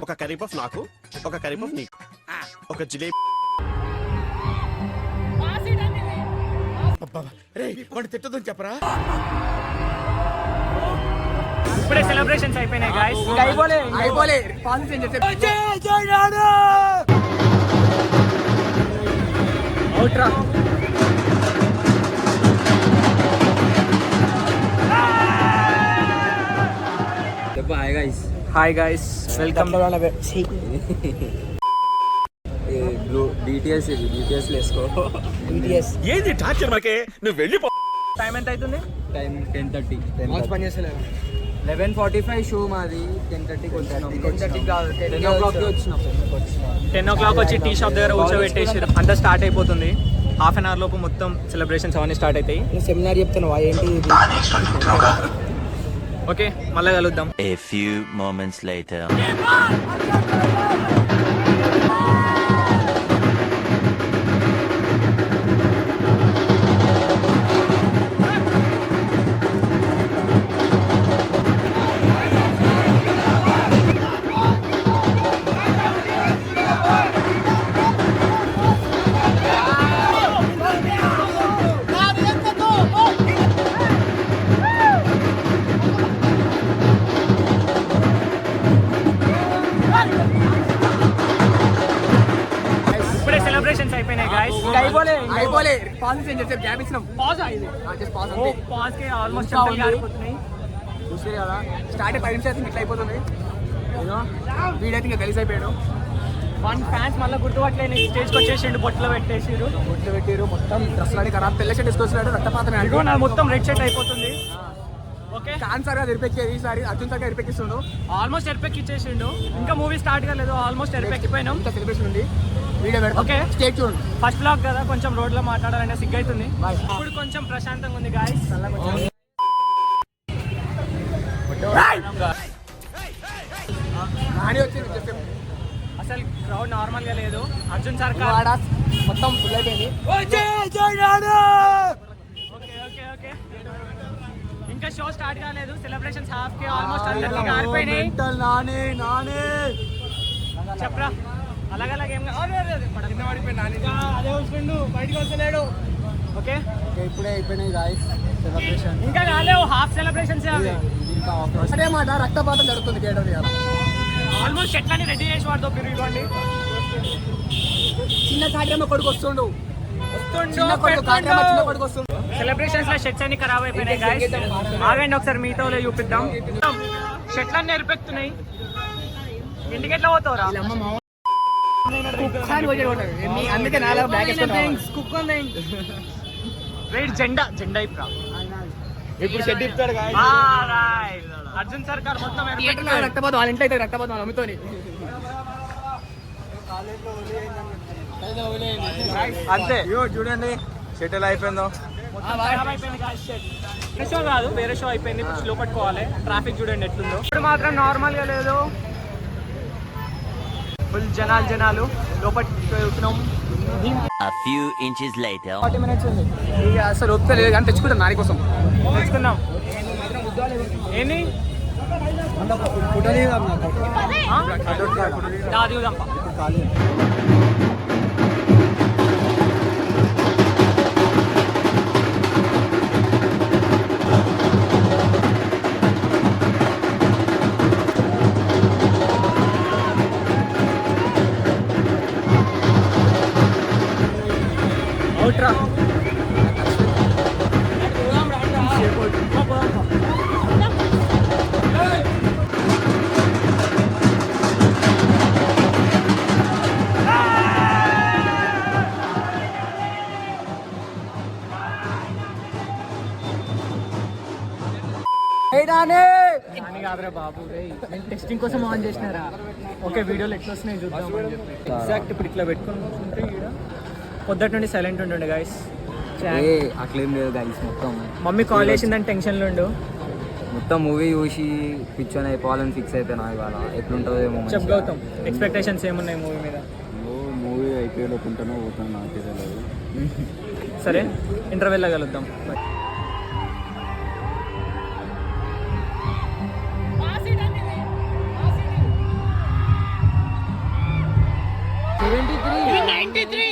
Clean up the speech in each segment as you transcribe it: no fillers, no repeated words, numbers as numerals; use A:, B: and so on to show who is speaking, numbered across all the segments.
A: ఒక curry puff నాకు, ఒక కర్రీ పఫ్ నీకు, ఒక జిలేబీ. తిట్టదని చెప్పరా?
B: ఇప్పుడే సెలబ్రేషన్స్ అయిపోయినాయి గాయ్స్.
C: అయిపోలే
B: అవుట్రా. Hi guys, welcome.
C: BTS వేసుకో.
A: ఏంది టార్చర్ మనకే? నువ్వు వెళ్ళి
B: టైం ఎంత అవుతుంది?
C: టైం 10:30. 11:45 షో మాది. 10:30కి వచ్చినాం. 10 o'clockకి వచ్చినాం.
B: 10 o'clock వచ్చి టీ షాప్ దగ్గర కూర్చోబెట్టేసి అంతా స్టార్ట్ అయిపోతుంది. హాఫ్ అన్ అవర్ లోపు మొత్తం సెలబ్రేషన్స్ అవన్నీ స్టార్ట్ అవుతాయి.
C: సెమినార్ చెప్తున్నావా ఏంటి?
B: ఓకే, మళ్ళీ కలుద్దాం.
D: A few moments later.
B: ఇప్పుడే సెలబ్రేషన్స్ అయిపోయినాయి గాయ్స్.
C: అయిపోలే పాజ్ చేసి గ్యాప్ ఇచ్చినాం.
B: పాజ్ అయింది.
C: జస్ట్ పాజ్
B: ఓ పాజ్ కి ఆల్మోస్ట్ చెంపలు గారిపోతున్నాయి.
C: చూసారు కదా, స్టార్ట్ 5 నిమిషాలు ఇట్లా అయిపోతుంది. వీడైతే ఇంకా కలిసి అయిపోయాడు.
B: వన్ ఫ్యాన్స్ మళ్ళీ గుర్తుపట్టలేని స్టేజ్కి వచ్చేసిండు. బొట్లు పెట్టారు.
C: మొత్తం డ్రెస్ లాడి ఖరాబ్. తెల్ల షర్ట్ తీసుకొచ్చినాడు. రక్తపాతం
B: నా మొత్తం రెడ్ షర్ట్ అయిపోతుంది. ఓకే,
C: ఛాన్సర్ గా ఎరిపెక్కేది ఈసారి. అర్జున్ సార్ ఎరిపెక్కిస్తుండు.
B: ఆల్మోస్ట్ ఎరిపెక్కిచ్చేసిండు. ఇంకా మూవీ స్టార్ట్ కాలేదు, ఆల్మోస్ట్ ఎరిపెక్కిపోయినాం.
C: ఇంకా సెలబ్రేషన్ ఉంది. వీడియో
B: ఓకే,
C: స్టేట్ చూడండి.
B: ఫస్ట్ బ్లాగ్ కదా, కొంచెం రోడ్ లో మాట్లాడాలంటే సిగ్గు అవుతుంది. ఇప్పుడు కొంచెం ప్రశాంతంగా ఉంది గాయ్స్. అసలు క్రౌడ్ నార్మల్ గా లేదు. అర్జున్ సార్
C: మొత్తం ఫుల్ అయిపోయింది.
B: ఓకే ఇంకా షో స్టార్ట్ కాలేదు. సెలబ్రేషన్స్ హాఫ్ కి ఆల్మోస్ట్ అందరికి కారిపోయినాయి. చెప్పరా అలాగేం అదే వచ్చిండు, బయటకు వస్తలేడు. ఓకే,
C: ఇప్పుడే అయిపోయినాయి గాయ్స్ సెలబ్రేషన్.
B: ఇంకా కాలేవు, హాఫ్ సెలబ్రేషన్స్
C: అదే మాట. రక్తపాతం జరుగుతుంది థియేటర్ దగ్గర.
B: ఆల్మోస్ట్ చెట్లని రెడీ చేసి వాడుతో ఇవ్వండి.
C: చిన్న కాట్రమ్మ కొడుకు వస్తుండు.
B: సెలబ్రేషన్స్ లో షెట్స్ అన్ని ఖరాబ్ అయిపోయినాయి గాయ్స్. ఆగండి ఒకసారి మీతో చూపిద్దాం. షెట్లన్నీ ఎరిపెక్తున్నాయి. ఇంటికి ఎట్లా పోతావురా?
C: అందుకే నాలుగు బ్యాగ్
B: వెయిట్, జెండా ఇప్పుడా?
C: ఇప్పుడు షెడ్ ఇస్తాడు.
B: అర్జున్ సర్కార్ మొత్తం
C: రక్తపాతం. వాళ్ళ ఇంట్లో అయితే రక్తపాతం అమ్ముతోని.
B: అంతే
C: చూడండి షెడ్ ఎలా అయిపోయిందో.
B: షో కాదు, వేరే షో అయిపోయింది. ఇప్పుడు స్లో పట్టుకోవాలి. ట్రాఫిక్ చూడండి ఎట్లుందో. ఇప్పుడు మాత్రం నార్మల్ గా లేదు, ఫుల్ జనాలు. లోపలికి వెళ్తున్నాం.
D: A few inches later.
C: 40 minutes ఉంది. ఇక అసలు ఒప్పుకోలేదు కానీ తెచ్చుకుంటాం. నాని కోసం
B: తెచ్చుకుందాం. ఏంది దిగుదాంపా. అవుట్రా. కాదురా బాబు, నేను టెస్టింగ్ కోసం ఆన్ చేసినారా. ఓకే, వీడియోలు ఎట్లా వస్తున్నాయి చూద్దాం అని చెప్పి. ఎగ్జాక్ట్ ఇప్పుడు ఇట్లా పెట్టుకొని కూర్చుంటే ఈడ పొద్దుటి నుండి సైలెంట్ ఉంటుండే గాయస్.
C: అట్లేం లేదు గాయస్. మొత్తం
B: మమ్మీ కాల్ చేసిందని టెన్షన్లో ఉండు.
C: మొత్తం మూవీ చూసి పిక్చర్ అయిపోవాలని ఫిక్స్ అయిపోయినా. ఇవాళ ఎట్లుంటుందో ఏమో.
B: చెప్ గౌతమ్, ఎక్స్పెక్టేషన్స్ ఏమున్నాయి మూవీ మీద?
C: మూవీ అయిపోయేలోకుంటానో పోతాను, నాకు తెలియదు.
B: సరే, ఇంటర్వెల్లో కలుద్దాం.
A: రే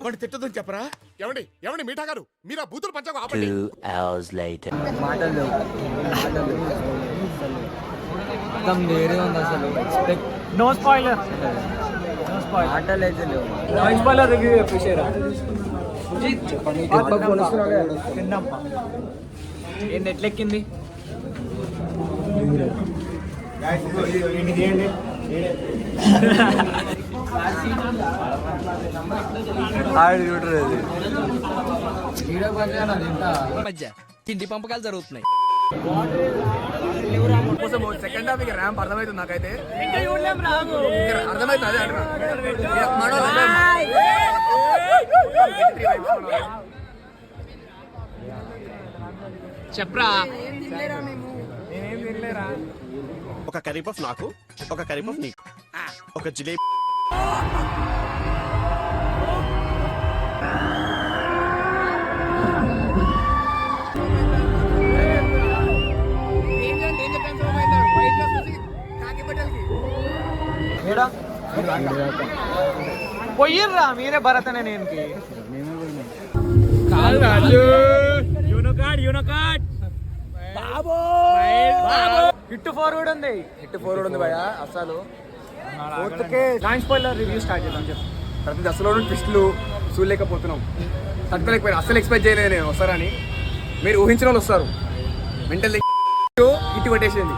A: వాడు తిట్టదని చెప్పరా?
E: ఏమండి ఏమండి మీఠా గారు మీరు ఆ బూతులు పంచకు ఆపండి.
D: 2 hours later.
F: మాటలు మొత్తం వేరే ఉంది అసలు expect
B: no spoiler, no spoiler,
F: మాటలు అయితే లేవు.
B: నో స్పాయిలర్ రివ్యూ చెప్పేసారా? తిన్నప్ప ఏంది ఎట్లెక్కింది?
F: ఆడు చూడరు
C: మధ్య తిండి పంపకాలు జరుగుతున్నాయి. కోసం సెకండ్ హాఫ్ ఇక ర్యాంప్ అర్థమవుతుంది నాకైతే. ఇంకా అర్థమవుతుంది అదే అంటున్నా. ఇక మనోళ్ళు చెప్పరా నేనేం తినలేరా.
A: ఒక కర్రీ పఫ్ నాకు, ఒక కర్రీ పఫ్ నీకు, ఒక జిలేబీ.
B: పోయిర్రా మీరే భరత్ అనే నేనుకి హిట్ ఫార్వర్డ్ ఉంది.
C: హిట్ ఫోర్వర్డ్ ఉంది భయ అసలు.
B: నాన్ స్పాయిలర్ రివ్యూ స్టార్ట్ చేద్దాం చెప్పు.
C: ప్రతి దశలోనూ ట్విస్టులు చూడలేకపోతున్నాం, తట్టుకోలేకపోయినా. అస్సలు ఎక్స్పెక్ట్ చేయలేదు నేను వస్తారని. మీరు ఊహించిన వాళ్ళు వస్తారు. మెంటల్ ఇటు కొట్టేసింది.